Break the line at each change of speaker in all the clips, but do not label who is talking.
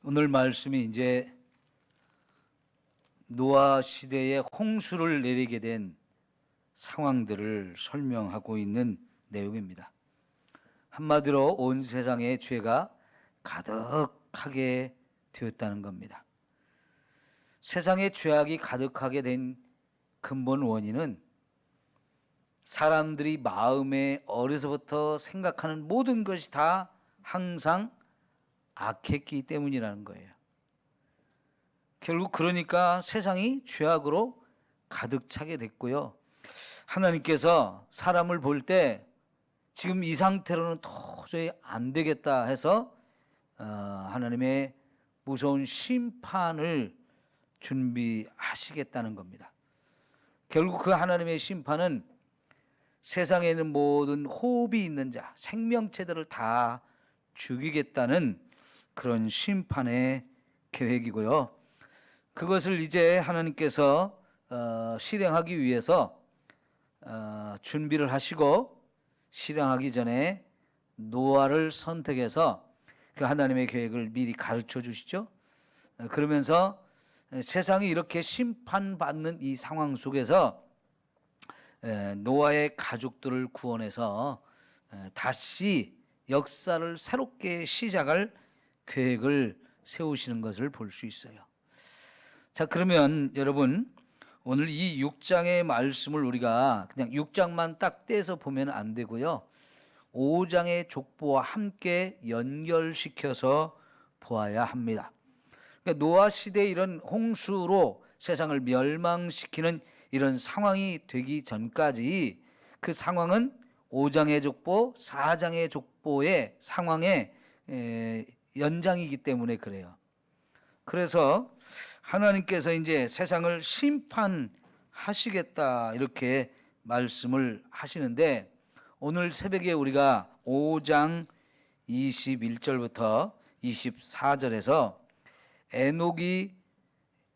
오늘 말씀이 이제 노아 시대에 홍수를 내리게 된 상황들을 설명하고 있는 내용입니다. 한마디로 온 세상에 죄가 가득하게 되었다는 겁니다. 세상에 죄악이 가득하게 된 근본 원인은 사람들이 마음에 어려서부터 생각하는 모든 것이 다 항상 악했기 때문이라는 거예요. 결국 그러니까 세상이 죄악으로 가득 차게 됐고요. 하나님께서 사람을 볼 때 지금 이 상태로는 도저히 안 되겠다 해서 하나님의 무서운 심판을 준비하시겠다는 겁니다. 결국 그 하나님의 심판은 세상에 있는 모든 호흡이 있는 자, 생명체들을 다 죽이겠다는 그런 심판의 계획이고요. 그것을 이제 하나님께서 실행하기 위해서 준비를 하시고 실행하기 전에 노아를 선택해서 그 하나님의 계획을 미리 가르쳐 주시죠. 그러면서 세상이 이렇게 심판받는 이 상황 속에서 노아의 가족들을 구원해서 다시 역사를 새롭게 시작할 계획을 세우시는 것을 볼 수 있어요. 자, 그러면 여러분 오늘 이 6장의 말씀을 우리가 그냥 6장만 딱 떼서 보면 안 되고요. 5장의 족보와 함께 연결시켜서 보아야 합니다. 그러니까 노아 시대의 이런 홍수로 세상을 멸망시키는 이런 상황이 되기 전까지 그 상황은 5장의 족보, 4장의 족보의 상황의 연장이기 때문에 그래요. 그래서 하나님께서 이제 세상을 심판하시겠다 이렇게 말씀을 하시는데 오늘 새벽에 우리가 5장 21절부터 24절에서 에녹이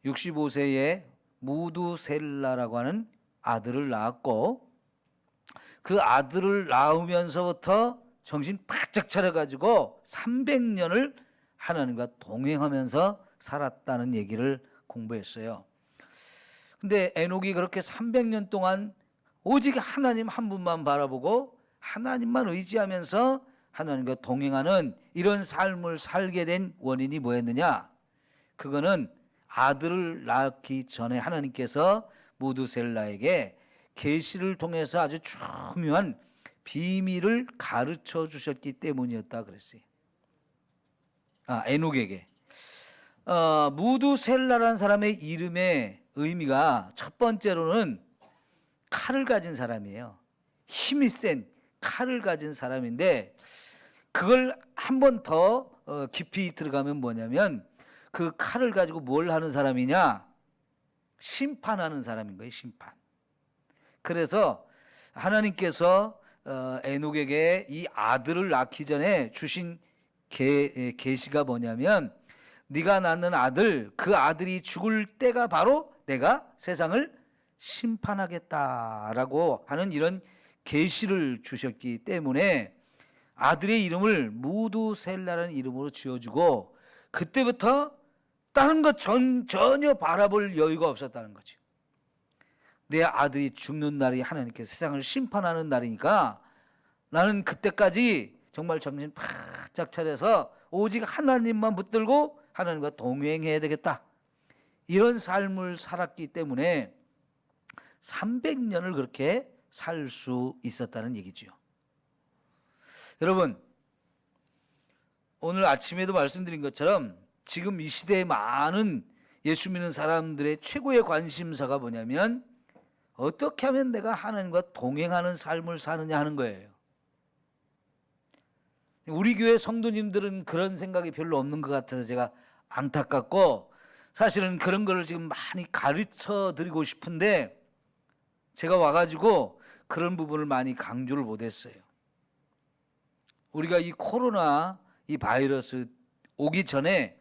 65세에 무두셀라라고 하는 아들을 낳았고 그 아들을 낳으면서부터 정신 바짝 차려가지고 300년을 하나님과 동행하면서 살았다는 얘기를 공부했어요. 근데 에녹이 그렇게 300년 동안 오직 하나님 한 분만 바라보고 하나님만 의지하면서 하나님과 동행하는 이런 삶을 살게 된 원인이 뭐였느냐? 그거는 아들을 낳기 전에 하나님께서 무두셀라에게 계시를 통해서 아주 중요한 비밀을 가르쳐 주셨기 때문이었다 그랬어요. 에녹에게. 무두셀라라는 사람의 이름의 의미가 첫 번째로는 칼을 가진 사람이에요. 힘이 센 칼을 가진 사람인데 그걸 한 번 더 깊이 들어가면 뭐냐면 그 칼을 가지고 뭘 하는 사람이냐? 심판하는 사람인 거예요. 심판. 그래서 하나님께서 에녹에게 이 아들을 낳기 전에 주신 계시가 뭐냐면 네가 낳는 아들, 그 아들이 죽을 때가 바로 내가 세상을 심판하겠다라고 하는 이런 계시를 주셨기 때문에 아들의 이름을 무두셀라라는 이름으로 지어주고 그때부터 다른 것 전혀 바라볼 여유가 없었다는 거죠. 내 아들이 죽는 날이 하나님께서 세상을 심판하는 날이니까 나는 그때까지 정말 정신 바짝 차려서 오직 하나님만 붙들고 하나님과 동행해야 되겠다. 이런 삶을 살았기 때문에 300년을 그렇게 살 수 있었다는 얘기죠. 여러분, 오늘 아침에도 말씀드린 것처럼 지금 이 시대에 많은 예수 믿는 사람들의 최고의 관심사가 뭐냐면 어떻게 하면 내가 하나님과 동행하는 삶을 사느냐 하는 거예요. 우리 교회 성도님들은 그런 생각이 별로 없는 것 같아서 제가 안타깝고 사실은 그런 거를 지금 많이 가르쳐 드리고 싶은데 제가 와가지고 그런 부분을 많이 강조를 못했어요. 우리가 이 코로나 이 바이러스 오기 전에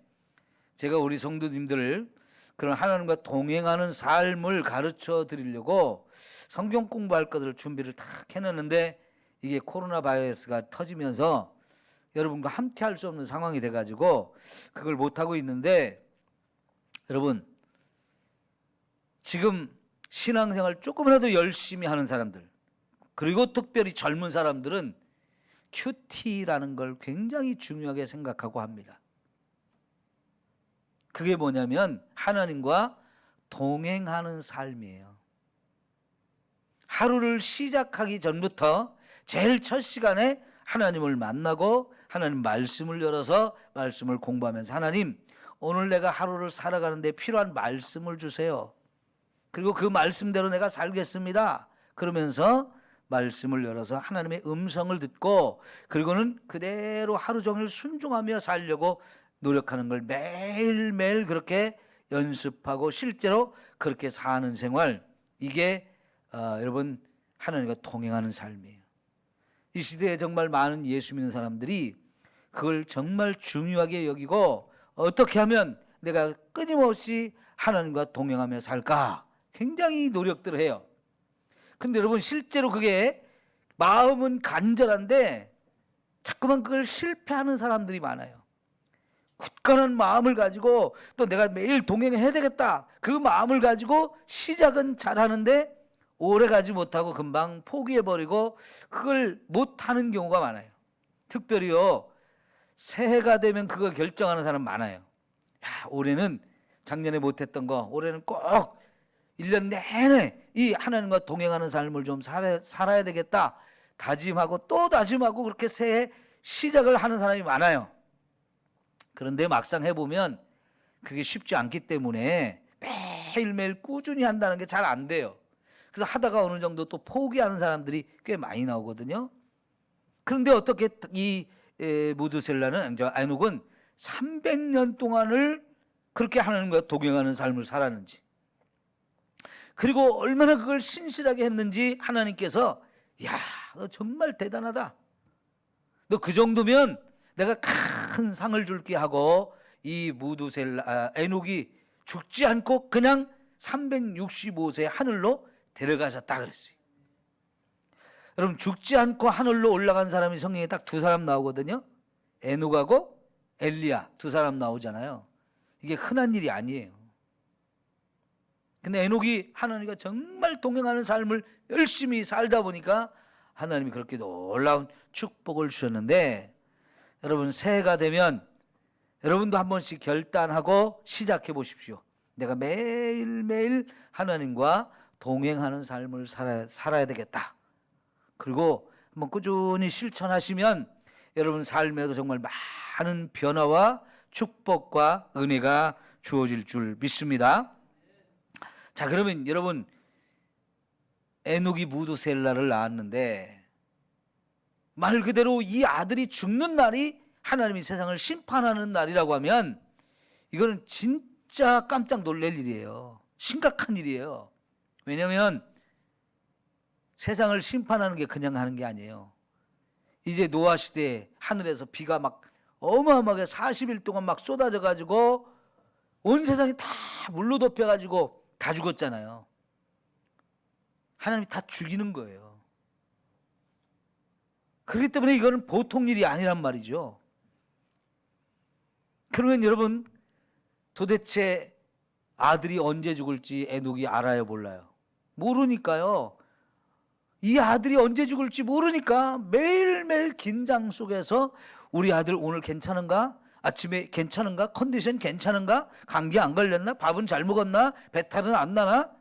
제가 우리 성도님들을 그런 하나님과 동행하는 삶을 가르쳐 드리려고 성경 공부할 것을 준비를 다 해놨는데 이게 코로나 바이러스가 터지면서 여러분과 함께 할 수 없는 상황이 돼가지고 그걸 못하고 있는데, 여러분 지금 신앙생활 조금이라도 열심히 하는 사람들, 그리고 특별히 젊은 사람들은 큐티라는 걸 굉장히 중요하게 생각하고 합니다. 그게 뭐냐면 하나님과 동행하는 삶이에요. 하루를 시작하기 전부터 제일 첫 시간에 하나님을 만나고 하나님 말씀을 열어서 말씀을 공부하면서, 하나님 오늘 내가 하루를 살아가는데 필요한 말씀을 주세요. 그리고 그 말씀대로 내가 살겠습니다. 그러면서 말씀을 열어서 하나님의 음성을 듣고, 그리고는 그대로 하루 종일 순종하며 살려고 노력하는 걸 매일매일 그렇게 연습하고 실제로 그렇게 사는 생활, 이게 여러분 하나님과 동행하는 삶이에요. 이 시대에 정말 많은 예수 믿는 사람들이 그걸 정말 중요하게 여기고, 어떻게 하면 내가 끊임없이 하나님과 동행하며 살까 굉장히 노력들을 해요. 근데 여러분 실제로 그게 마음은 간절한데 자꾸만 그걸 실패하는 사람들이 많아요. 굳건한 마음을 가지고 또 내가 매일 동행해야 되겠다, 그 마음을 가지고 시작은 잘하는데 오래 가지 못하고 금방 포기해버리고 그걸 못하는 경우가 많아요. 특별히요, 새해가 되면 그걸 결정하는 사람 많아요. 야, 올해는 작년에 못했던 거 올해는 꼭 1년 내내 이 하나님과 동행하는 삶을 좀 살아야 되겠다 다짐하고 또 다짐하고 그렇게 새해 시작을 하는 사람이 많아요. 그런데 막상 해보면 그게 쉽지 않기 때문에 매일매일 꾸준히 한다는 게 잘 안 돼요. 그래서 하다가 어느 정도 또 포기하는 사람들이 꽤 많이 나오거든요. 그런데 어떻게 이 무드셀라는, 에녹은 300년 동안을 그렇게 하나님과 동행하는 삶을 살았는지, 그리고 얼마나 그걸 신실하게 했는지 하나님께서, 야, 너 정말 대단하다, 너 그 정도면 내가 큰 상을 줄게 하고 이 에녹이 죽지 않고 그냥 365세 하늘로 데려가셨다 그랬어요. 여러분 죽지 않고 하늘로 올라간 사람이 성경에 딱 두 사람 나오거든요. 에녹하고 엘리야, 두 사람 나오잖아요. 이게 흔한 일이 아니에요. 근데 에녹이 하나님과 정말 동행하는 삶을 열심히 살다 보니까 하나님이 그렇게 놀라운 축복을 주셨는데, 여러분 새해가 되면 여러분도 한 번씩 결단하고 시작해 보십시오. 내가 매일매일 하나님과 동행하는 삶을 살아야 되겠다. 그리고 한번 꾸준히 실천하시면 여러분 삶에도 정말 많은 변화와 축복과 은혜가 주어질 줄 믿습니다. 자, 그러면 여러분 에녹이 무드셀라를 낳았는데 말 그대로 이 아들이 죽는 날이 하나님이 세상을 심판하는 날이라고 하면 이거는 진짜 깜짝 놀랄 일이에요. 심각한 일이에요. 왜냐하면 세상을 심판하는 게 그냥 하는 게 아니에요. 이제 노아 시대에 하늘에서 비가 막 어마어마하게 40일 동안 막 쏟아져 가지고 온 세상이 다 물로 덮여 가지고 다 죽었잖아요. 하나님이 다 죽이는 거예요. 그렇기 때문에 이거는 보통 일이 아니란 말이죠. 그러면 여러분 도대체 아들이 언제 죽을지 에녹이 알아요, 몰라요? 모르니까요. 이 아들이 언제 죽을지 모르니까 매일매일 긴장 속에서 우리 아들 오늘 괜찮은가? 아침에 괜찮은가? 컨디션 괜찮은가? 감기 안 걸렸나? 밥은 잘 먹었나? 배탈은 안 나나?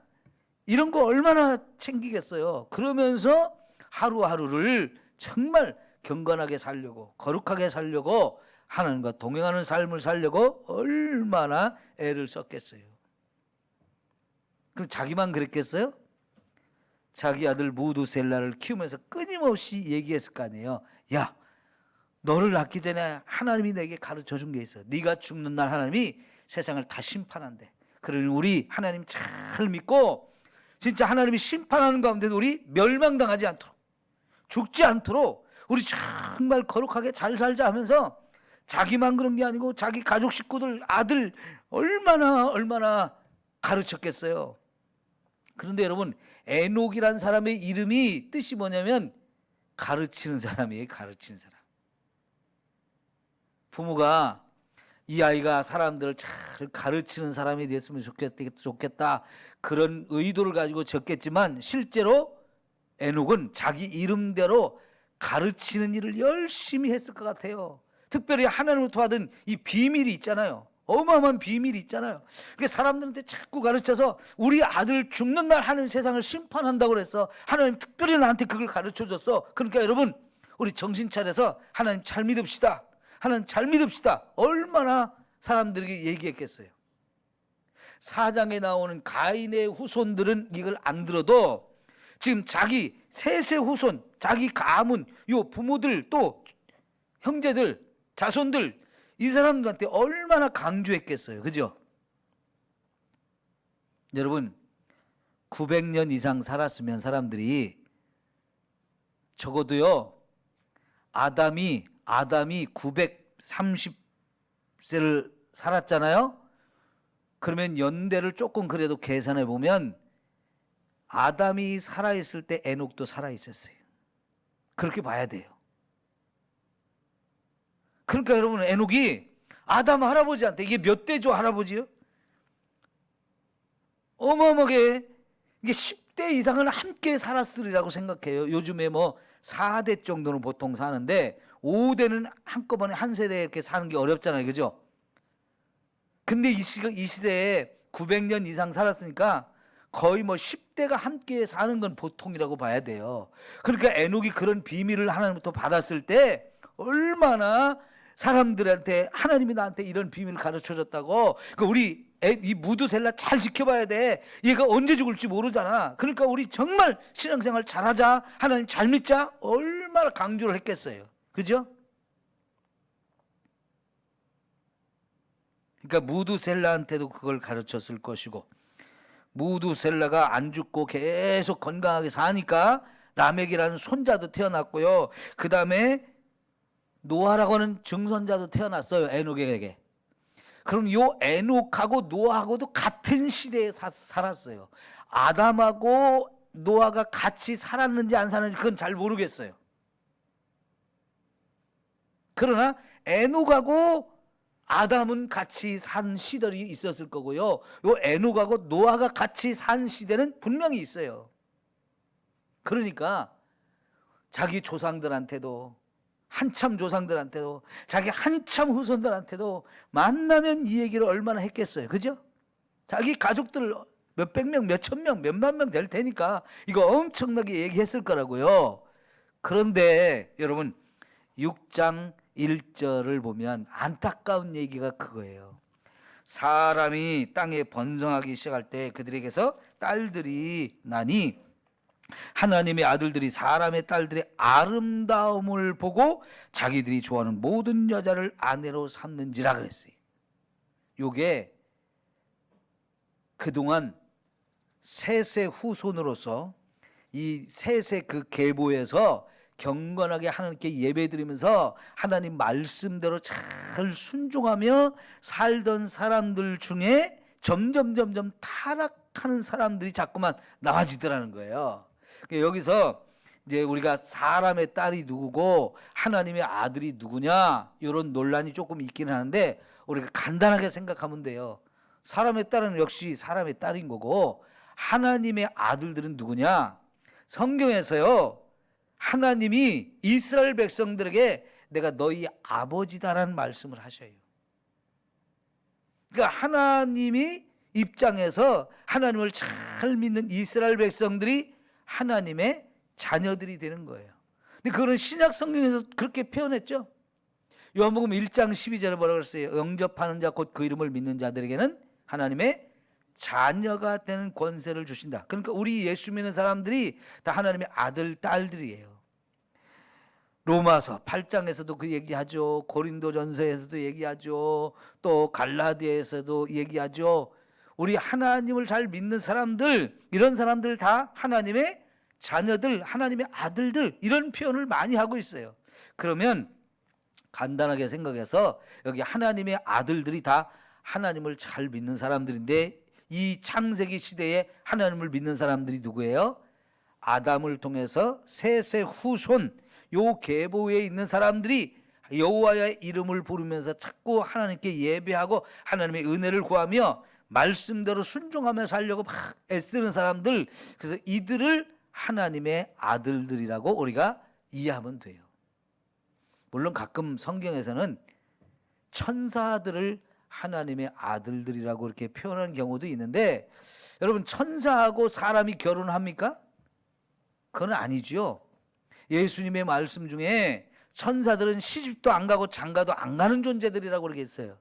이런 거 얼마나 챙기겠어요. 그러면서 하루하루를 정말 경건하게 살려고, 거룩하게 살려고, 하나님과 동행하는 삶을 살려고 얼마나 애를 썼겠어요. 그럼 자기만 그랬겠어요? 자기 아들 무드셀라를 키우면서 끊임없이 얘기했을 거 아니에요. 야, 너를 낳기 전에 하나님이 내게 가르쳐 준 게 있어. 네가 죽는 날 하나님이 세상을 다 심판한대. 그러니 우리 하나님 잘 믿고 진짜 하나님이 심판하는 가운데도 우리 멸망당하지 않도록, 죽지 않도록 우리 정말 거룩하게 잘 살자 하면서 자기만 그런 게 아니고 자기 가족 식구들, 아들 얼마나 가르쳤겠어요. 그런데 여러분 에녹이란 사람의 이름이 뜻이 뭐냐면 가르치는 사람이에요. 가르치는 사람. 부모가 이 아이가 사람들을 잘 가르치는 사람이 됐으면 좋겠다 그런 의도를 가지고 적겠지만 실제로 에녹은 자기 이름대로 가르치는 일을 열심히 했을 것 같아요. 특별히 하나님으로부터 받은 이 비밀이 있잖아요. 어마어마한 비밀이 있잖아요. 그러니까 사람들한테 자꾸 가르쳐서 우리 아들 죽는 날 하나님 세상을 심판한다고 그랬어. 하나님 특별히 나한테 그걸 가르쳐줬어. 그러니까 여러분 우리 정신 차려서 하나님 잘 믿읍시다. 하나님 잘 믿읍시다. 얼마나 사람들에게 얘기했겠어요. 4장에 나오는 가인의 후손들은 이걸 안 들어도 지금 자기 셋의 후손, 자기 가문, 요 부모들 또 형제들, 자손들 이 사람들한테 얼마나 강조했겠어요. 그죠? 여러분 900년 이상 살았으면 사람들이 적어도요 아담이 930세를 살았잖아요. 그러면 연대를 조금 그래도 계산해 보면 아담이 살아있을 때 에녹도 살아있었어요. 그렇게 봐야 돼요. 그러니까 여러분 에녹이 아담 할아버지한테 이게 몇 대죠 할아버지요? 어마어마하게 이게 10대 이상을 함께 살았으리라고 생각해요. 요즘에 뭐 4대 정도는 보통 사는데 5대는 한꺼번에 한 세대에 이렇게 사는 게 어렵잖아요. 그죠? 근데 이 시대에 900년 이상 살았으니까 거의 뭐 10대가 함께 사는 건 보통이라고 봐야 돼요. 그러니까 에녹이 그런 비밀을 하나님부터 받았을 때 얼마나 사람들한테 하나님이 나한테 이런 비밀을 가르쳐줬다고. 그러니까 우리 이 무드셀라 잘 지켜봐야 돼. 얘가 언제 죽을지 모르잖아. 그러니까 우리 정말 신앙생활 잘하자. 하나님 잘 믿자. 얼마나 강조를 했겠어요. 그죠? 그러니까 무드셀라한테도 그걸 가르쳤을 것이고 무드셀라가 안 죽고 계속 건강하게 사니까 라멕이라는 손자도 태어났고요. 그 다음에 노아라고 하는 증손자도 태어났어요. 에녹에게. 그럼 요 에녹하고 노아하고도 같은 시대에 살았어요. 아담하고 노아가 같이 살았는지 안 살았는지 그건 잘 모르겠어요. 그러나 에녹하고 아담은 같이 산 시절이 있었을 거고요. 요 에녹하고 노아가 같이 산 시대는 분명히 있어요. 그러니까 자기 조상들한테도 한참 조상들한테도 자기 한참 후손들한테도 만나면 이 얘기를 얼마나 했겠어요. 그죠? 자기 가족들 몇백 명, 몇천 명, 몇만 명 될 테니까 이거 엄청나게 얘기했을 거라고요. 그런데 여러분 6장 1절을 보면 안타까운 얘기가 그거예요. 사람이 땅에 번성하기 시작할 때 그들에게서 딸들이 나니 하나님의 아들들이 사람의 딸들의 아름다움을 보고 자기들이 좋아하는 모든 여자를 아내로 삼는지라 그랬어요. 요게 그동안 셋의 후손으로서 이 셋의 그 계보에서 경건하게 하나님께 예배드리면서 하나님 말씀대로 잘 순종하며 살던 사람들 중에 점점 타락하는 사람들이 자꾸만 나와지더라는 거예요. 여기서 이제 우리가 사람의 딸이 누구고 하나님의 아들이 누구냐 이런 논란이 조금 있긴 하는데 우리가 간단하게 생각하면 돼요. 사람의 딸은 역시 사람의 딸인 거고 하나님의 아들들은 누구냐? 성경에서요 하나님이 이스라엘 백성들에게 내가 너희 아버지다라는 말씀을 하셔요. 그러니까 하나님이 입장에서 하나님을 잘 믿는 이스라엘 백성들이 하나님의 자녀들이 되는 거예요. 근데 그거는 신약 성경에서 그렇게 표현했죠. 요한복음 1장 12절에 뭐라고 그랬어요? 영접하는 자 곧 그 이름을 믿는 자들에게는 하나님의 자녀가 되는 권세를 주신다. 그러니까 우리 예수 믿는 사람들이 다 하나님의 아들, 딸들이에요. 로마서 8장에서도 그 얘기하죠. 고린도전서에서도 얘기하죠. 또 갈라디아에서도 얘기하죠. 우리 하나님을 잘 믿는 사람들, 이런 사람들 다 하나님의 자녀들, 하나님의 아들들 이런 표현을 많이 하고 있어요. 그러면 간단하게 생각해서 여기 하나님의 아들들이 다 하나님을 잘 믿는 사람들인데 이 창세기 시대에 하나님을 믿는 사람들이 누구예요? 아담을 통해서 셋의 후손 요 계보에 있는 사람들이 여호와의 이름을 부르면서 자꾸 하나님께 예배하고 하나님의 은혜를 구하며 말씀대로 순종하며 살려고 막 애쓰는 사람들, 그래서 이들을 하나님의 아들들이라고 우리가 이해하면 돼요. 물론 가끔 성경에서는 천사들을 하나님의 아들들이라고 이렇게 표현하는 경우도 있는데, 여러분 천사하고 사람이 결혼합니까? 그건 아니죠. 예수님의 말씀 중에 천사들은 시집도 안 가고 장가도 안 가는 존재들이라고 그렇게 했어요.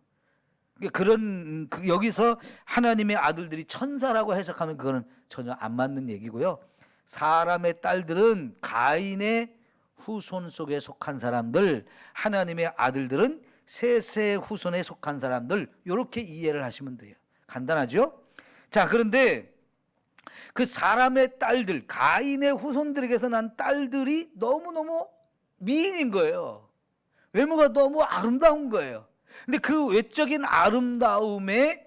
그런 여기서 하나님의 아들들이 천사라고 해석하면 그거는 전혀 안 맞는 얘기고요. 사람의 딸들은 가인의 후손 속에 속한 사람들, 하나님의 아들들은 셋의 후손에 속한 사람들, 이렇게 이해를 하시면 돼요. 간단하죠? 자, 그런데 그 사람의 딸들, 가인의 후손들에게서 난 딸들이 너무너무 미인인 거예요. 외모가 너무 아름다운 거예요. 근데 그 외적인 아름다움에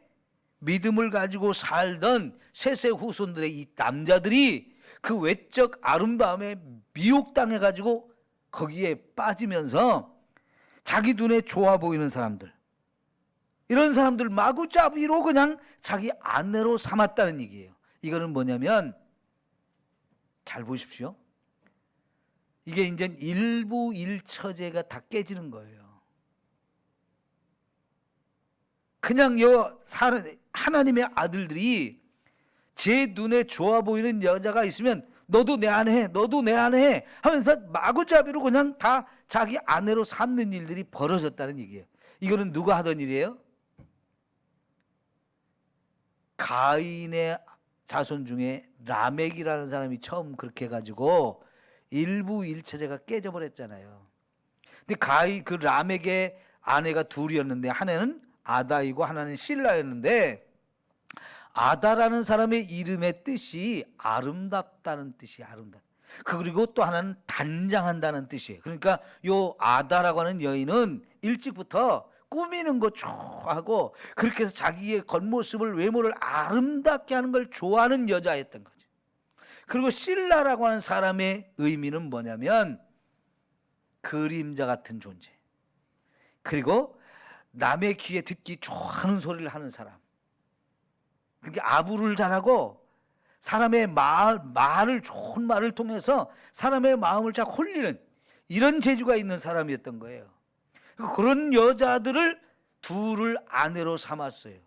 믿음을 가지고 살던 셋의 후손들의 이 남자들이 그 외적 아름다움에 미혹당해 가지고 거기에 빠지면서 자기 눈에 좋아 보이는 사람들, 이런 사람들 마구잡이로 그냥 자기 아내로 삼았다는 얘기예요. 이거는 뭐냐면, 잘 보십시오. 이게 이제 일부 일처제가 다 깨지는 거예요. 그냥 하나님의 아들들이 제 눈에 좋아 보이는 여자가 있으면 너도 내 아내 해, 너도 내 아내 해 하면서 마구잡이로 그냥 다 자기 아내로 삼는 일들이 벌어졌다는 얘기예요. 이거는 누가 하던 일이에요? 가인의 자손 중에 라멕이라는 사람이 처음 그렇게 해가지고 일부 일처제가 깨져버렸잖아요. 근데 그 라멕의 아내가 둘이었는데, 하나는 아다이고 하나는 실라였는데, 아다라는 사람의 이름의 뜻이 아름답다는 뜻이 아름답다. 그리고 또 하나는 단장한다는 뜻이에요. 그러니까 요 아다라고 하는 여인은 일찍부터 꾸미는 거 좋아하고, 그렇게 해서 자기의 겉모습을, 외모를 아름답게 하는 걸 좋아하는 여자였던 거죠. 그리고 실라라고 하는 사람의 의미는 뭐냐면 그림자 같은 존재, 그리고 남의 귀에 듣기 좋아하는 소리를 하는 사람, 그러니까 아부를 잘하고 사람의 말을, 좋은 말을 통해서 사람의 마음을 잘 홀리는 이런 재주가 있는 사람이었던 거예요. 그런 여자들을 둘을 아내로 삼았어요.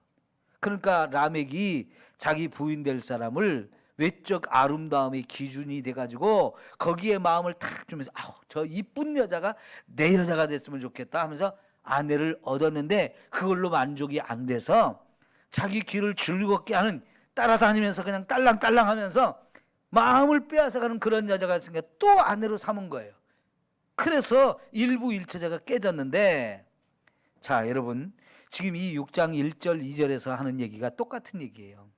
그러니까 라멕이 자기 부인 될 사람을 외적 아름다움의 기준이 돼가지고 거기에 마음을 탁 주면서, 저 이쁜 여자가 내 여자가 됐으면 좋겠다 하면서 아내를 얻었는데, 그걸로 만족이 안 돼서 자기 귀를 즐겁게 하는, 따라다니면서 그냥 딸랑딸랑 하면서 마음을 빼앗아가는 그런 여자가 있으니까 또 아내로 삼은 거예요. 그래서 일부 일처제가 깨졌는데, 자 여러분, 지금 이 6장 1절 2절에서 하는 얘기가 똑같은 얘기예요.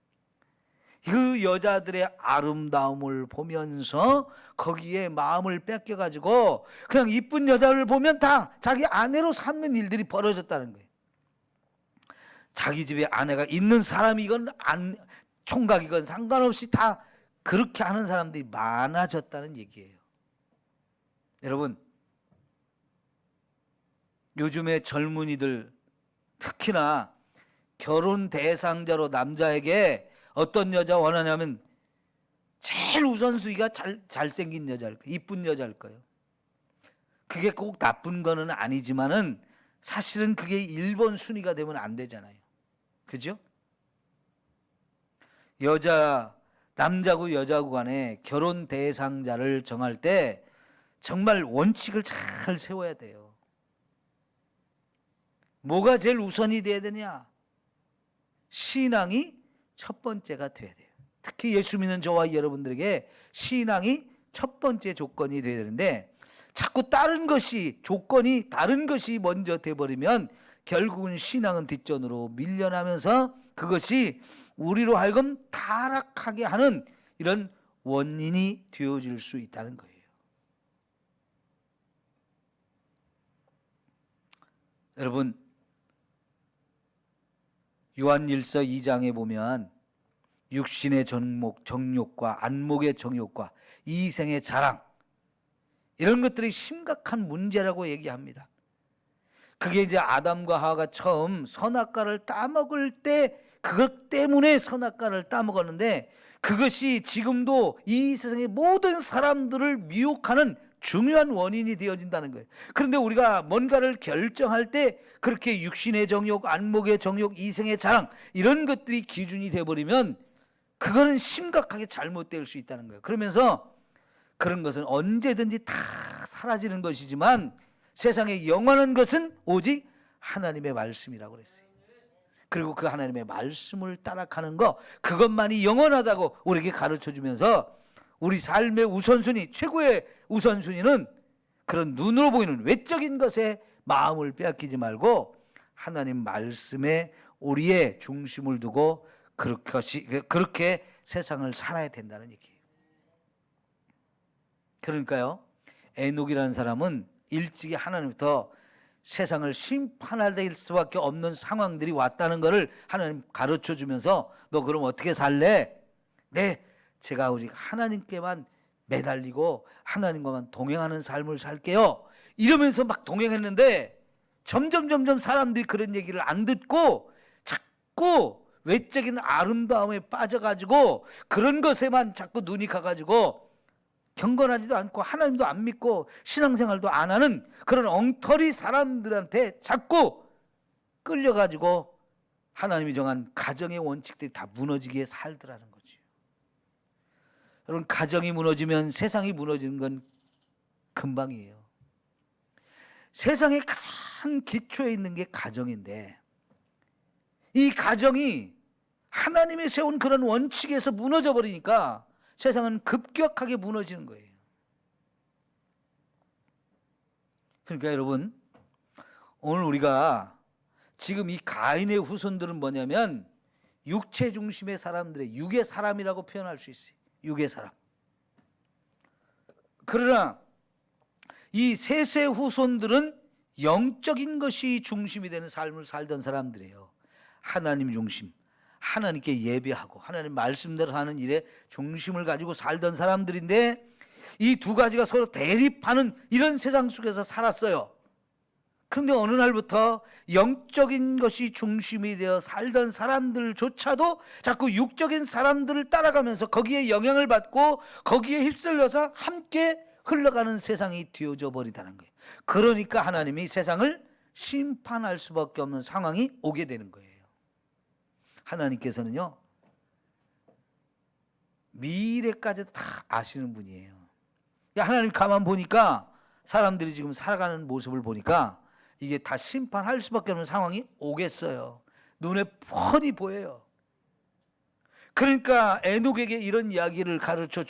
그 여자들의 아름다움을 보면서 거기에 마음을 뺏겨가지고 그냥 이쁜 여자를 보면 다 자기 아내로 삼는 일들이 벌어졌다는 거예요. 자기 집에 아내가 있는 사람이건 총각이건 상관없이 다 그렇게 하는 사람들이 많아졌다는 얘기예요. 여러분, 요즘의 젊은이들, 특히나 결혼 대상자로 남자에게 어떤 여자 원하냐면 제일 우선순위가 잘생긴 여자일 거예요. 이쁜 여자일 거예요. 그게 꼭 나쁜 거는 아니지만은 사실은 그게 1번 순위가 되면 안 되잖아요. 그죠? 남자고 여자고 간에 결혼 대상자를 정할 때 정말 원칙을 잘 세워야 돼요. 뭐가 제일 우선이 돼야 되냐? 신앙이 첫 번째가 돼야 돼요. 특히 예수 믿는 저와 여러분들에게 신앙이 첫 번째 조건이 돼야 되는데, 자꾸 다른 것이, 조건이 다른 것이 먼저 돼버리면 결국은 신앙은 뒷전으로 밀려나면서 그것이 우리로 하여금 타락하게 하는 이런 원인이 되어질 수 있다는 거예요. 여러분, 요한일서 2장에 보면 육신의 정욕과 안목의 정욕과 이생의 자랑, 이런 것들이 심각한 문제라고 얘기합니다. 그게 이제 아담과 하와가 처음 선악과를 따먹을 때 그것 때문에 선악과를 따먹었는데, 그것이 지금도 이 세상의 모든 사람들을 미혹하는 중요한 원인이 되어진다는 거예요. 그런데 우리가 뭔가를 결정할 때 그렇게 육신의 정욕, 안목의 정욕, 이생의 자랑, 이런 것들이 기준이 되어버리면 그거는 심각하게 잘못될 수 있다는 거예요. 그러면서 그런 것은 언제든지 다 사라지는 것이지만 세상에 영원한 것은 오직 하나님의 말씀이라고 그랬어요. 그리고 그 하나님의 말씀을 따라가는 것, 그것만이 영원하다고 우리에게 가르쳐주면서 우리 삶의 우선순위, 최고의 우선순위는 그런 눈으로 보이는 외적인 것에 마음을 빼앗기지 말고 하나님 말씀에 우리의 중심을 두고 그렇게 세상을 살아야 된다는 얘기예요. 그러니까요, 에녹이라는 사람은 일찍이 하나님부터 세상을 심판할 수밖에 없는 상황들이 왔다는 것을 하나님 가르쳐주면서 너 그럼 어떻게 살래? 네, 제가 오직 하나님께만 매달리고 하나님과만 동행하는 삶을 살게요. 이러면서 막 동행했는데 점점 사람들이 그런 얘기를 안 듣고 자꾸 외적인 아름다움에 빠져가지고 그런 것에만 자꾸 눈이 가가지고 경건하지도 않고 하나님도 안 믿고 신앙생활도 안 하는 그런 엉터리 사람들한테 자꾸 끌려가지고 하나님이 정한 가정의 원칙들이 다 무너지게 살더라는 거죠. 여러분, 가정이 무너지면 세상이 무너지는 건 금방이에요. 세상의 가장 기초에 있는 게 가정인데 이 가정이 하나님이 세운 그런 원칙에서 무너져 버리니까 세상은 급격하게 무너지는 거예요. 그러니까 여러분, 오늘 우리가 지금 이 가인의 후손들은 뭐냐면 육체 중심의 사람들의 육의 사람이라고 표현할 수 있어요. 육의 사람. 그러나 이 셋의 후손들은 영적인 것이 중심이 되는 삶을 살던 사람들이에요. 하나님 중심, 하나님께 예배하고 하나님 말씀대로 하는 일에 중심을 가지고 살던 사람들인데 이 두 가지가 서로 대립하는 이런 세상 속에서 살았어요. 그런데 어느 날부터 영적인 것이 중심이 되어 살던 사람들조차도 자꾸 육적인 사람들을 따라가면서 거기에 영향을 받고 거기에 휩쓸려서 함께 흘러가는 세상이 되어져 버리다는 거예요. 그러니까 하나님이 세상을 심판할 수밖에 없는 상황이 오게 되는 거예요. 하나님께서는요, 미래까지도 다 아시는 분이에요. 하나님 가만 보니까 사람들이 지금 살아가는 모습을 보니까 이게 다 심판할 수밖에 없는 상황이 오겠어요. 눈에 뻔히 보여요. 그러니까 에녹에게 이런 이야기를 가르쳐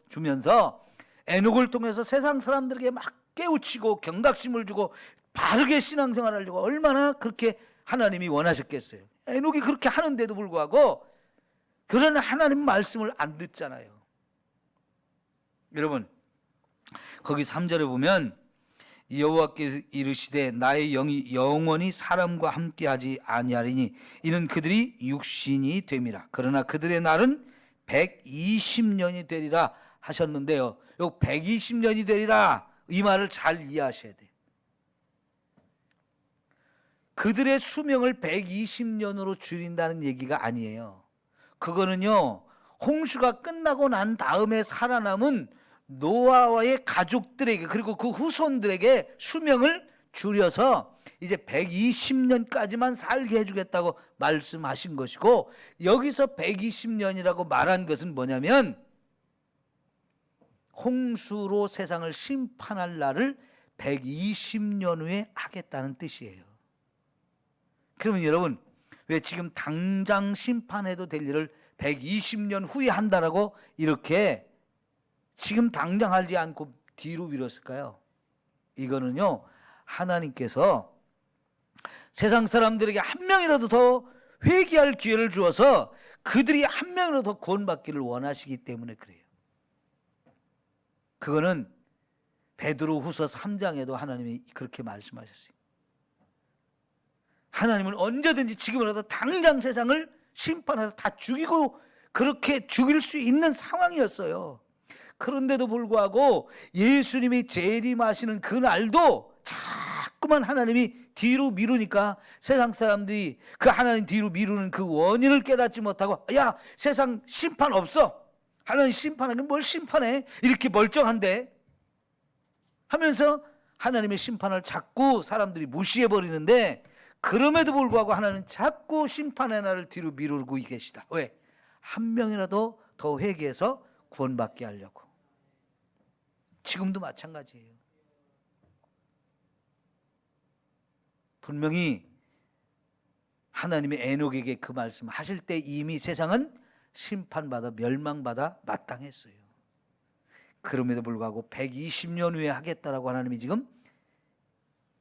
주면서 에녹을 통해서 세상 사람들에게 막 깨우치고 경각심을 주고 바르게 신앙생활을 하려고 얼마나 그렇게 하나님이 원하셨겠어요. 에녹이 그렇게 하는데도 불구하고 그런 하나님 말씀을 안 듣잖아요. 여러분, 거기 3절에 보면 여호와께서 이르시되 나의 영이 영원히 사람과 함께하지 아니하리니 이는 그들이 육신이 됨이라. 그러나 그들의 날은 120년이 되리라 하셨는데요, 요 120년이 되리라, 이 말을 잘 이해하셔야 돼요. 그들의 수명을 120년으로 줄인다는 얘기가 아니에요. 그거는요, 홍수가 끝나고 난 다음에 살아남은 노아와의 가족들에게 그리고 그 후손들에게 수명을 줄여서 이제 120년까지만 살게 해주겠다고 말씀하신 것이고, 여기서 120년이라고 말한 것은 뭐냐면 홍수로 세상을 심판할 날을 120년 후에 하겠다는 뜻이에요. 그러면 여러분, 왜 지금 당장 심판해도 될 일을 120년 후에 한다라고 이렇게 지금 당장 하지 않고 뒤로 미뤘을까요? 이거는요, 하나님께서 세상 사람들에게 한 명이라도 더 회개할 기회를 주어서 그들이 한 명이라도 더 구원받기를 원하시기 때문에 그래요. 그거는 베드로후서 3장에도 하나님이 그렇게 말씀하셨어요. 하나님은 언제든지 지금이라도 당장 세상을 심판해서 다 죽이고 그렇게 죽일 수 있는 상황이었어요. 그런데도 불구하고 예수님이 재림하시는 그날도 자꾸만 하나님이 뒤로 미루니까 세상 사람들이 그 하나님 뒤로 미루는 그 원인을 깨닫지 못하고, 야, 세상 심판 없어, 하나님 심판하긴 뭘 심판해, 이렇게 멀쩡한데 하면서 하나님의 심판을 자꾸 사람들이 무시해버리는데, 그럼에도 불구하고 하나님은 자꾸 심판의 날을 뒤로 미루고 계시다. 왜? 한 명이라도 더 회개해서 구원받게 하려고. 지금도 마찬가지예요. 분명히 하나님이 에녹에게 그 말씀 하실 때 이미 세상은 심판받아 멸망받아 마땅했어요. 그럼에도 불구하고 120년 후에 하겠다라고 하나님이 지금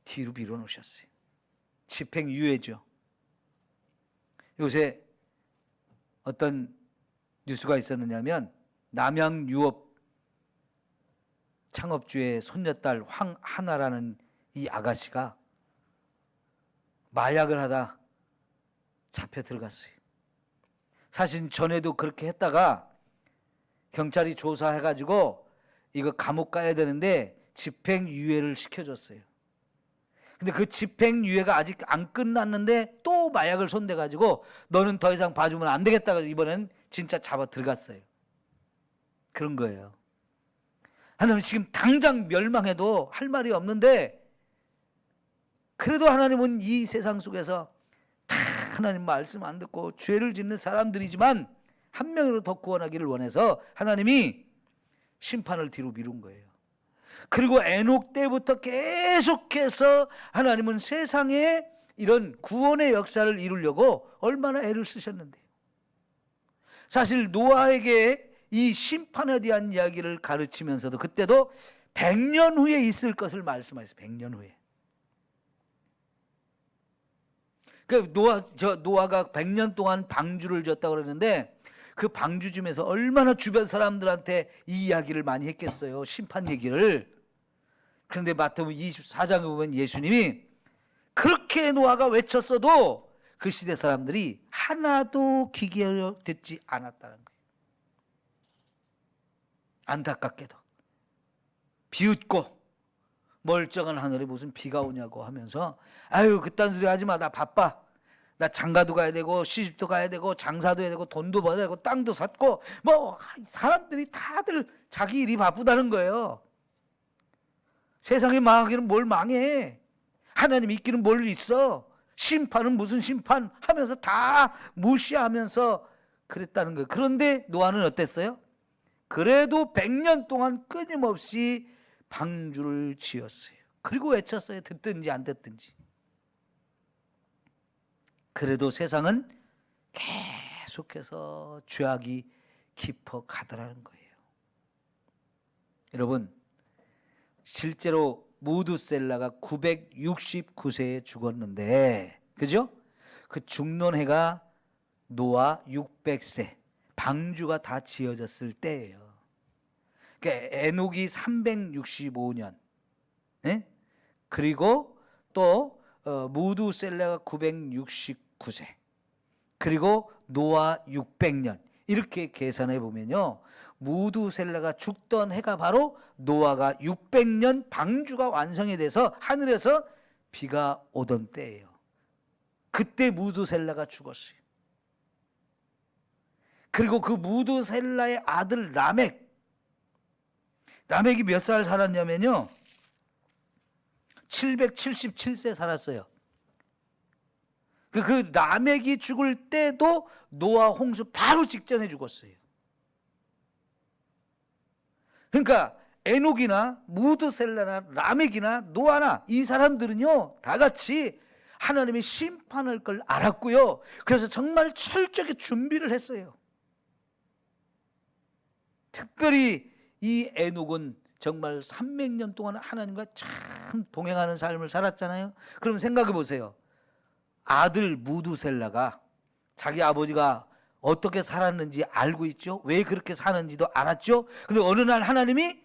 뒤로 밀어놓으셨어요. 집행유예죠. 요새 어떤 뉴스가 있었느냐면, 남양유업 창업주의 손녀딸 황하나라는 이 아가씨가 마약을 하다 잡혀 들어갔어요. 사실 전에도 그렇게 했다가 경찰이 조사해가지고 이거 감옥 가야 되는데 집행유예를 시켜줬어요. 근데 그 집행유예가 아직 안 끝났는데 또 마약을 손대가지고 너는 더 이상 봐주면 안 되겠다고 이번엔 진짜 잡아 들어갔어요. 그런 거예요. 하나님 지금 당장 멸망해도 할 말이 없는데, 그래도 하나님은 이 세상 속에서 다 하나님 말씀 안 듣고 죄를 짓는 사람들이지만 한 명으로 더 구원하기를 원해서 하나님이 심판을 뒤로 미룬 거예요. 그리고 에녹 때부터 계속해서 하나님은 세상에 이런 구원의 역사를 이루려고 얼마나 애를 쓰셨는데요. 사실 노아에게 이 심판에 대한 이야기를 가르치면서도 그때도 100년 후에 있을 것을 말씀하셨어요. 100년 후에. 그 노아가 100년 동안 방주를 졌다고 그러는데, 그 방주쯤에서 얼마나 주변 사람들한테 이 이야기를 많이 했겠어요, 심판 얘기를. 그런데 마태복음 24장에 보면 예수님이 그렇게 노아가 외쳤어도 그 시대 사람들이 하나도 귀 기울여 듣지 않았다는 거예요. 안타깝게도 비웃고 멀쩡한 하늘에 무슨 비가 오냐고 하면서, 아유 그딴 소리 하지 마, 나 바빠, 나 장가도 가야 되고 시집도 가야 되고 장사도 해야 되고 돈도 벌어야 되고 땅도 샀고, 뭐 사람들이 다들 자기 일이 바쁘다는 거예요. 세상이 망하기는 뭘 망해, 하나님 있기는 뭘 있어, 심판은 무슨 심판 하면서 다 무시하면서 그랬다는 거예요. 그런데 노아는 어땠어요? 그래도 100년 동안 끊임없이 방주를 지었어요. 그리고 외쳤어요. 듣든지 안 듣든지. 그래도 세상은 계속해서 죄악이 깊어 가더라는 거예요. 여러분, 실제로 무두셀라가 969세에 죽었는데, 그죠? 그 죽는 해가 노아 600세, 방주가 다 지어졌을 때예요. 그러니까 에녹이 365년, 네? 그리고 또 무두셀라가 969세, 그리고 노아 600년, 이렇게 계산해 보면요, 무두셀라가 죽던 해가 바로 노아가 600년 방주가 완성이 돼서 하늘에서 비가 오던 때예요. 그때 무두셀라가 죽었어요. 그리고 그 무두셀라의 아들 라멕이 몇 살 살았냐면요, 777세 살았어요. 그 라멕이 죽을 때도 노아 홍수 바로 직전에 죽었어요. 그러니까 에녹이나 무두셀라나 라멕이나 노아나 이 사람들은요, 다 같이 하나님의 심판할 걸 알았고요, 그래서 정말 철저하게 준비를 했어요. 특별히 이 에녹은 정말 300년 동안 하나님과 참 동행하는 삶을 살았잖아요. 그럼 생각해 보세요. 아들 무두셀라가 자기 아버지가 어떻게 살았는지 알고 있죠. 왜 그렇게 사는지도 알았죠. 근데 어느 날 하나님이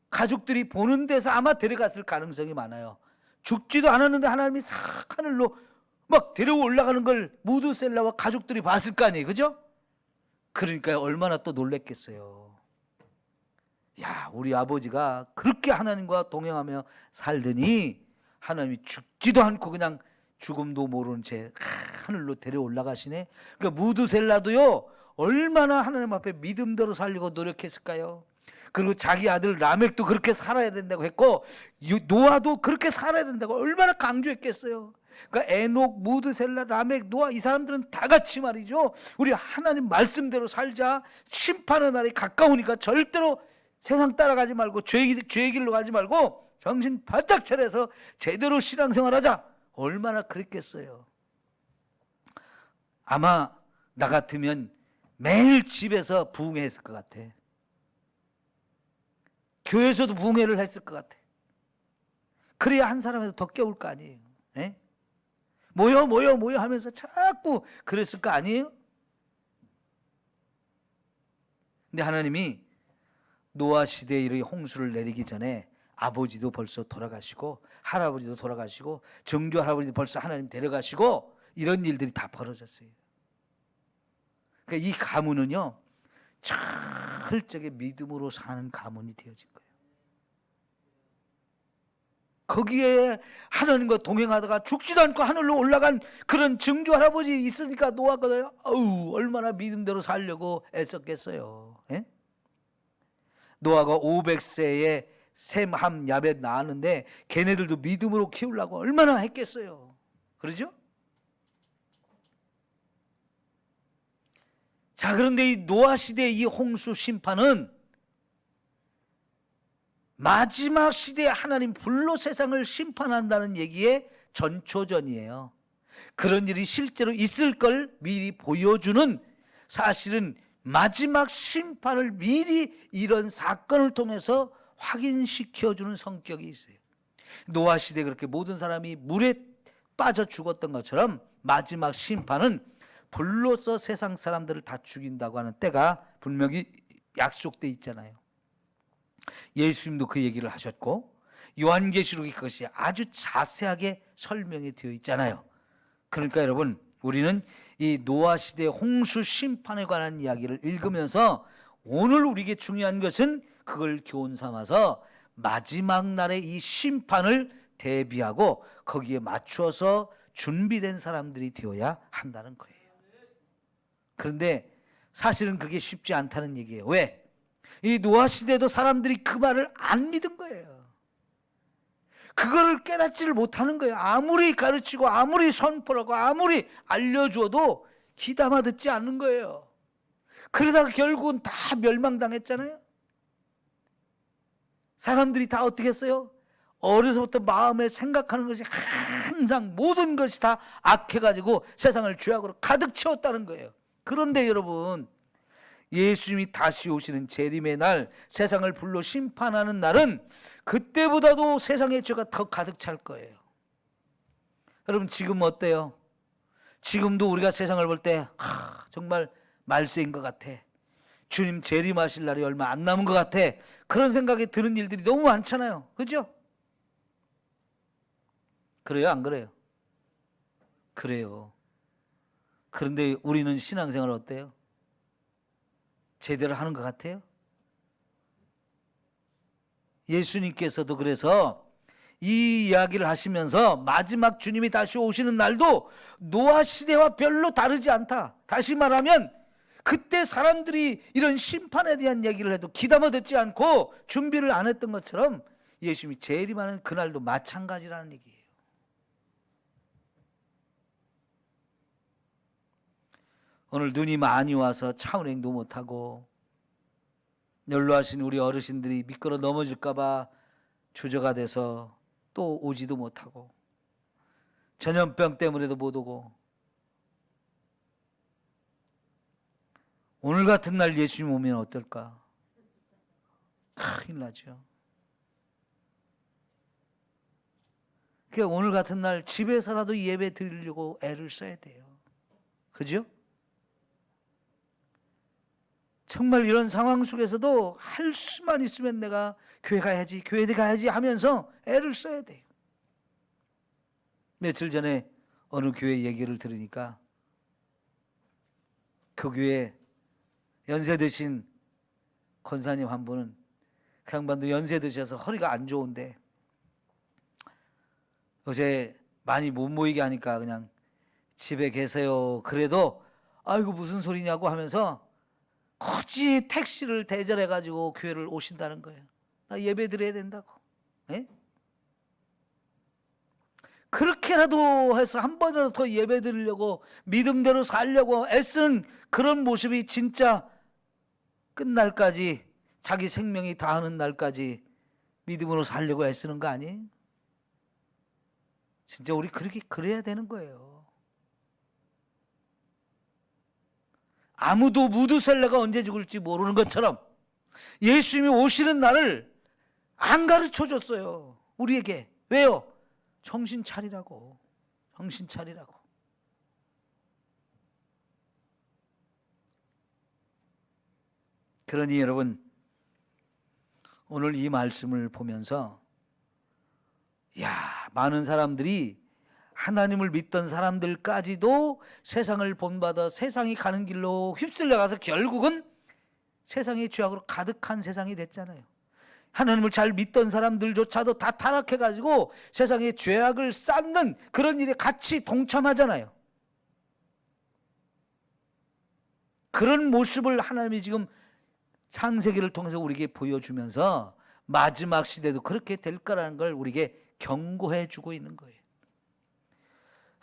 가족들이 보는 데서 아마 데려갔을 가능성이 많아요. 죽지도 않았는데 하나님이 싹 하늘로 막 데려오 올라가는 걸 무두셀라와 가족들이 봤을 거 아니에요. 그죠? 그러니까 얼마나 또 놀랬겠어요. 야, 우리 아버지가 그렇게 하나님과 동행하며 살더니 하나님이 죽지도 않고 그냥 죽음도 모르는 채 하늘로 데려 올라가시네. 그러니까 무드셀라도요 얼마나 하나님 앞에 믿음대로 살려고 노력했을까요? 그리고 자기 아들 라멕도 그렇게 살아야 된다고 했고 노아도 그렇게 살아야 된다고 얼마나 강조했겠어요. 그러니까 에녹, 무드셀라, 라멕, 노아 이 사람들은 다 같이 말이죠. 우리 하나님 말씀대로 살자. 심판의 날이 가까우니까 절대로 세상 따라가지 말고 죄의 길로 가지 말고 정신 바짝 차려서 제대로 신앙생활하자. 얼마나 그랬겠어요. 아마 나 같으면 매일 집에서 부흥회했을 것 같아. 교회에서도 부흥회를 했을 것 같아. 그래야 한 사람에서 더 깨울 거 아니에요. 에? 모여 하면서 자꾸 그랬을 거 아니에요? 근데 하나님이 노아 시대에 이 홍수를 내리기 전에 아버지도 벌써 돌아가시고 할아버지도 돌아가시고 정조 할아버지도 벌써 하나님 데려가시고 이런 일들이 다 벌어졌어요. 그러니까 이 가문은요 철저하게 믿음으로 사는 가문이 되어진 거예요. 거기에 하나님과 동행하다가 죽지도 않고 하늘로 올라간 그런 정조 할아버지 있으니까 노아가 얼마나 믿음대로 살려고 애썼겠어요. 에? 노아가 500세에 셈, 함, 야벳 낳았는데 걔네들도 믿음으로 키우려고 얼마나 했겠어요. 그러죠? 자, 그런데 이 노아 시대의 이 홍수 심판은 마지막 시대에 하나님 불로 세상을 심판한다는 얘기의 전초전이에요. 그런 일이 실제로 있을 걸 미리 보여주는, 사실은 마지막 심판을 미리 이런 사건을 통해서 확인시켜주는 성격이 있어요. 노아 시대에 그렇게 모든 사람이 물에 빠져 죽었던 것처럼 마지막 심판은 불로서 세상 사람들을 다 죽인다고 하는 때가 분명히 약속돼 있잖아요. 예수님도 그 얘기를 하셨고 요한계시록에 그것이 아주 자세하게 설명이 되어 있잖아요. 그러니까 여러분, 우리는 이 노아 시대의 홍수 심판에 관한 이야기를 읽으면서 오늘 우리에게 중요한 것은 그걸 교훈 삼아서 마지막 날의 이 심판을 대비하고 거기에 맞추어서 준비된 사람들이 되어야 한다는 거예요. 그런데 사실은 그게 쉽지 않다는 얘기예요. 왜? 이 노아 시대도 사람들이 그 말을 안 믿은 거예요. 그거를 깨닫지를 못하는 거예요. 아무리 가르치고 아무리 선포하고 아무리 알려줘도 귀담아 듣지 않는 거예요. 그러다가 결국은 다 멸망당했잖아요. 사람들이 다 어떻게 했어요? 어려서부터 마음에 생각하는 것이 항상 모든 것이 다 악해가지고 세상을 죄악으로 가득 채웠다는 거예요. 그런데 여러분, 예수님이 다시 오시는 재림의 날, 세상을 불로 심판하는 날은 그때보다도 세상의 죄가 더 가득 찰 거예요. 여러분, 지금 어때요? 지금도 우리가 세상을 볼 때 정말 말세인 것 같아. 주님 재림하실 날이 얼마 안 남은 것 같아. 그런 생각이 드는 일들이 너무 많잖아요. 그죠? 그래요, 안 그래요? 그래요. 그런데 우리는 신앙생활 어때요? 제대로 하는 것 같아요? 예수님께서도 그래서 이 이야기를 하시면서 마지막 주님이 다시 오시는 날도 노아 시대와 별로 다르지 않다. 다시 말하면 그때 사람들이 이런 심판에 대한 얘기를 해도 귀담아 듣지 않고 준비를 안 했던 것처럼 예수님이 재림하는 그날도 마찬가지라는 얘기예요. 오늘 눈이 많이 와서 차 운행도 못하고 연로하신 우리 어르신들이 미끄러 넘어질까 봐 주저가 돼서 또 오지도 못하고 전염병 때문에도 못 오고, 오늘 같은 날 예수님 오면 어떨까? 큰일 나죠. 그러니까 오늘 같은 날 집에서라도 예배 드리려고 애를 써야 돼요. 그죠? 정말 이런 상황 속에서도 할 수만 있으면 내가 교회 가야지, 교회 가야지 하면서 애를 써야 돼요. 며칠 전에 어느 교회 얘기를 들으니까 그 교회 연세 드신 권사님 한 분은 그 양반도 연세 드셔서 허리가 안 좋은데 요새 많이 못 모이게 하니까 그냥 집에 계세요. 그래도 아이고 무슨 소리냐고 하면서 굳이 택시를 대절해 가지고 교회를 오신다는 거예요. 나 예배 드려야 된다고. 예? 그렇게라도 해서 한 번이라도 더 예배 드리려고 믿음대로 살려고 애쓰는 그런 모습이 진짜 끝날까지, 자기 생명이 다하는 날까지 믿음으로 살려고 애쓰는 거 아니에요? 진짜 우리 그래야 되는 거예요. 아무도 무드셀러가 언제 죽을지 모르는 것처럼 예수님이 오시는 날을 안 가르쳐 줬어요. 우리에게. 왜요? 정신 차리라고. 정신 차리라고. 그러니 여러분, 오늘 이 말씀을 보면서 많은 사람들이 하나님을 믿던 사람들까지도 세상을 본받아 세상이 가는 길로 휩쓸려가서 결국은 세상의 죄악으로 가득한 세상이 됐잖아요. 하나님을 잘 믿던 사람들조차도 다 타락해가지고 세상의 죄악을 쌓는 그런 일에 같이 동참하잖아요. 그런 모습을 하나님이 지금 창세기를 통해서 우리에게 보여주면서 마지막 시대도 그렇게 될 거라는 걸 우리에게 경고해 주고 있는 거예요.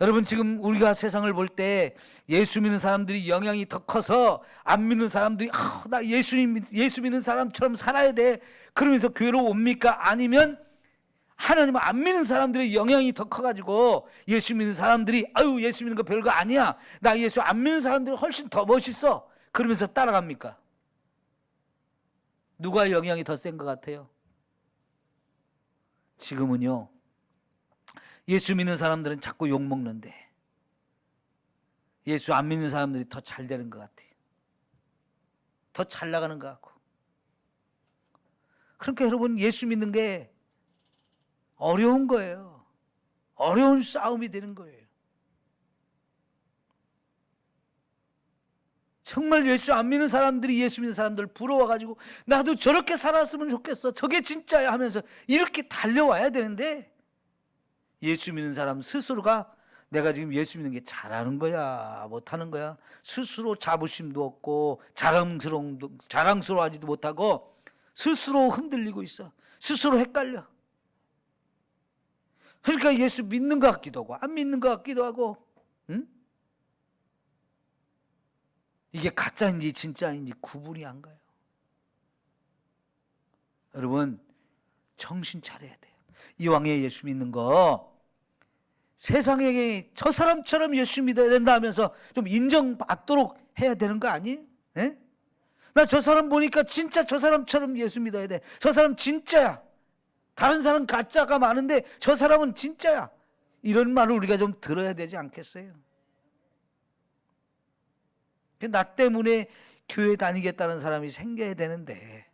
여러분, 지금 우리가 세상을 볼 때 예수 믿는 사람들이 영향이 더 커서 안 믿는 사람들이 나 예수 믿는 사람처럼 살아야 돼, 그러면서 교회로 옵니까? 아니면 하나님을 안 믿는 사람들의 영향이 더 커가지고 예수 믿는 사람들이 예수 믿는 거 별거 아니야, 나 예수 안 믿는 사람들이 훨씬 더 멋있어, 그러면서 따라갑니까? 누가 영향이 더 센 것 같아요? 지금은요, 예수 믿는 사람들은 자꾸 욕먹는데 예수 안 믿는 사람들이 더 잘 되는 것 같아요. 더 잘 나가는 것 같고. 그러니까 여러분, 예수 믿는 게 어려운 거예요. 어려운 싸움이 되는 거예요. 정말 예수 안 믿는 사람들이 예수 믿는 사람들 부러워가지고 나도 저렇게 살았으면 좋겠어, 저게 진짜야 하면서 이렇게 달려와야 되는데, 예수 믿는 사람 스스로가 내가 지금 예수 믿는 게 잘하는 거야 못하는 거야 스스로 자부심도 없고 자랑스러워하지도 못하고 스스로 흔들리고 있어. 스스로 헷갈려. 그러니까 예수 믿는 것 같기도 하고 안 믿는 것 같기도 하고, 응? 이게 가짜인지 진짜인지 구분이 안 가요. 여러분, 정신 차려야 돼요. 이왕에 예수 믿는 거 세상에 저 사람처럼 예수 믿어야 된다 하면서 좀 인정받도록 해야 되는 거 아니에요? 예? 나 저 사람 보니까 진짜 저 사람처럼 예수 믿어야 돼, 저 사람 진짜야, 다른 사람 가짜가 많은데 저 사람은 진짜야, 이런 말을 우리가 좀 들어야 되지 않겠어요? 나 때문에 교회 다니겠다는 사람이 생겨야 되는데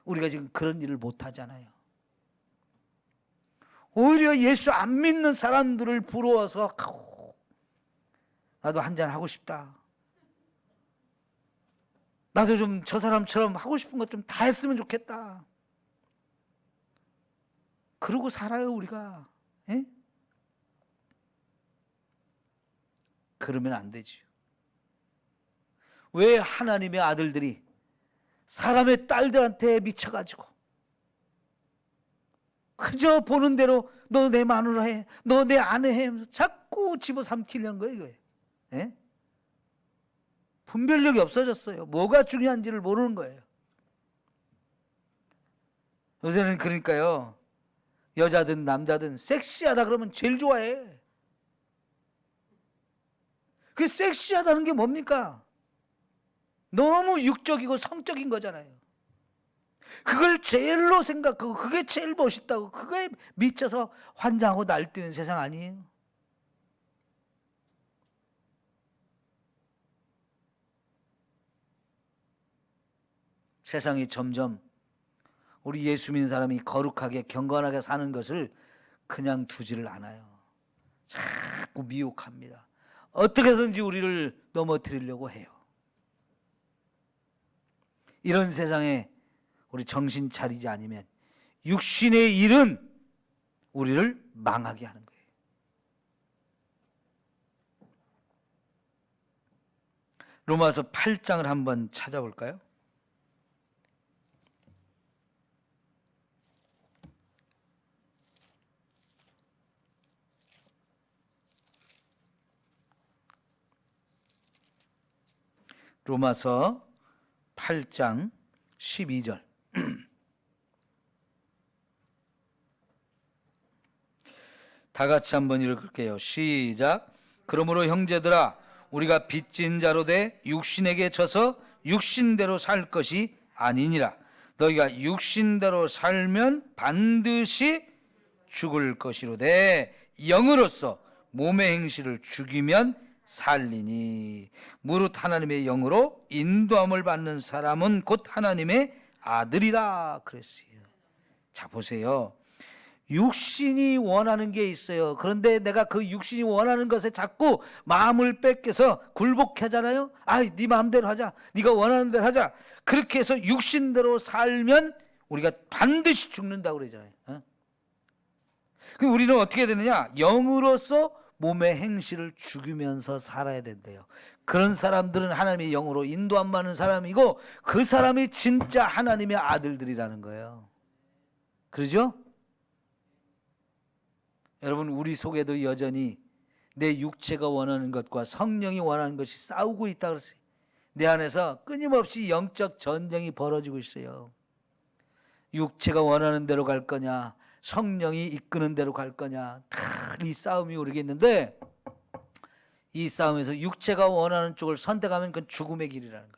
우리가 지금 그런 일을 못 하잖아요. 오히려 예수 안 믿는 사람들을 부러워서 나도 한잔 하고 싶다, 나도 좀 저 사람처럼 하고 싶은 것 좀 다 했으면 좋겠다, 그러고 살아요 우리가. 에? 그러면 안 되지요. 왜 하나님의 아들들이 사람의 딸들한테 미쳐가지고 그저 보는 대로 너 내 마누라 해, 너 내 아내 해 하면서 자꾸 집어삼키려는 거예요, 이거예요. 예? 분별력이 없어졌어요. 뭐가 중요한지를 모르는 거예요. 요새는 그러니까요, 여자든 남자든 섹시하다 그러면 제일 좋아해. 그 섹시하다는 게 뭡니까? 너무 육적이고 성적인 거잖아요. 그걸 제일로 생각하고 그게 제일 멋있다고 그거에 미쳐서 환장하고 날뛰는 세상 아니에요? 세상이 점점 우리 예수 믿는 사람이 거룩하게 경건하게 사는 것을 그냥 두지를 않아요. 자꾸 미혹합니다. 어떻게든지 우리를 넘어뜨리려고 해요. 이런 세상에 우리 정신 차리지 않으면 육신의 일은 우리를 망하게 하는 거예요. 로마서 8장을 한번 찾아볼까요? 로마서 8장 12절. 다 같이 한번 읽을게요. 시작. 그러므로 형제들아, 우리가 빚진 자로 돼 육신에게 져서 육신대로 살 것이 아니니라. 너희가 육신대로 살면 반드시 죽을 것이로되 영으로서 몸의 행실을 죽이면 살리니. 무릇 하나님의 영으로 인도함을 받는 사람은 곧 하나님의 아들이라 그랬어요. 자, 보세요. 육신이 원하는 게 있어요. 그런데 내가 그 육신이 원하는 것에 자꾸 마음을 뺏겨서 굴복하잖아요. 네 마음대로 하자, 네가 원하는 대로 하자. 그렇게 해서 육신대로 살면 우리가 반드시 죽는다고 그러잖아요. 우리는 어떻게 되느냐? 영으로서 몸의 행실을 죽이면서 살아야 된대요. 그런 사람들은 하나님의 영으로 인도함 받는 사람이고, 그 사람이 진짜 하나님의 아들들이라는 거예요. 그러죠? 여러분, 우리 속에도 여전히 내 육체가 원하는 것과 성령이 원하는 것이 싸우고 있다 그랬어요. 내 안에서 끊임없이 영적 전쟁이 벌어지고 있어요. 육체가 원하는 대로 갈 거냐, 성령이 이끄는 대로 갈 거냐, 다 이 싸움이 우리겠는데, 이 싸움에서 육체가 원하는 쪽을 선택하면 그건 죽음의 길이라는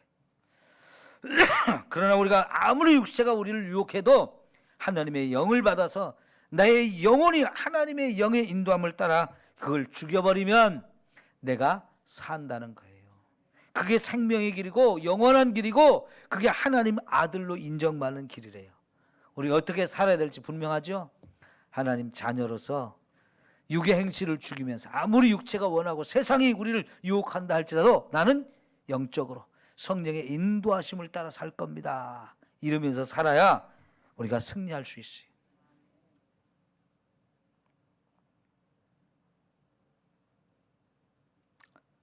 거예요. 그러나 우리가 아무리 육체가 우리를 유혹해도 하나님의 영을 받아서 나의 영혼이 하나님의 영의 인도함을 따라 그걸 죽여버리면 내가 산다는 거예요. 그게 생명의 길이고 영원한 길이고, 그게 하나님 아들로 인정받는 길이래요. 우리 어떻게 살아야 될지 분명하죠? 하나님 자녀로서 육의 행실을 죽이면서, 아무리 육체가 원하고 세상이 우리를 유혹한다 할지라도 나는 영적으로 성령의 인도하심을 따라 살 겁니다, 이러면서 살아야 우리가 승리할 수 있어요.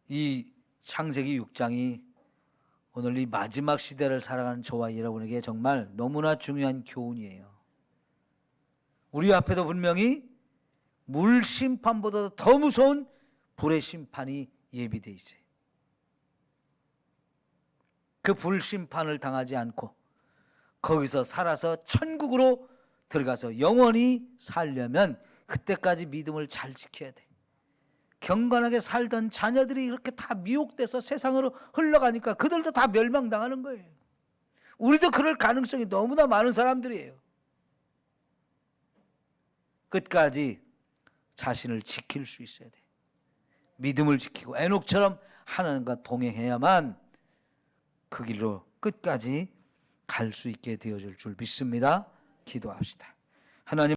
이 창세기 6장이 오늘 이 마지막 시대를 살아가는 저와 여러분에게 정말 너무나 중요한 교훈이에요. 우리 앞에도 분명히 물 심판보다 더 무서운 불의 심판이 예비되어 있어요. 그 불 심판을 당하지 않고 거기서 살아서 천국으로 들어가서 영원히 살려면 그때까지 믿음을 잘 지켜야 돼. 경건하게 살던 자녀들이 이렇게 다 미혹돼서 세상으로 흘러가니까 그들도 다 멸망당하는 거예요. 우리도 그럴 가능성이 너무나 많은 사람들이에요. 끝까지 자신을 지킬 수 있어야 돼. 믿음을 지키고 에녹처럼 하나님과 동행해야만 그 길로 끝까지 갈 수 있게 되어질 줄 믿습니다. 기도합시다. 하나님,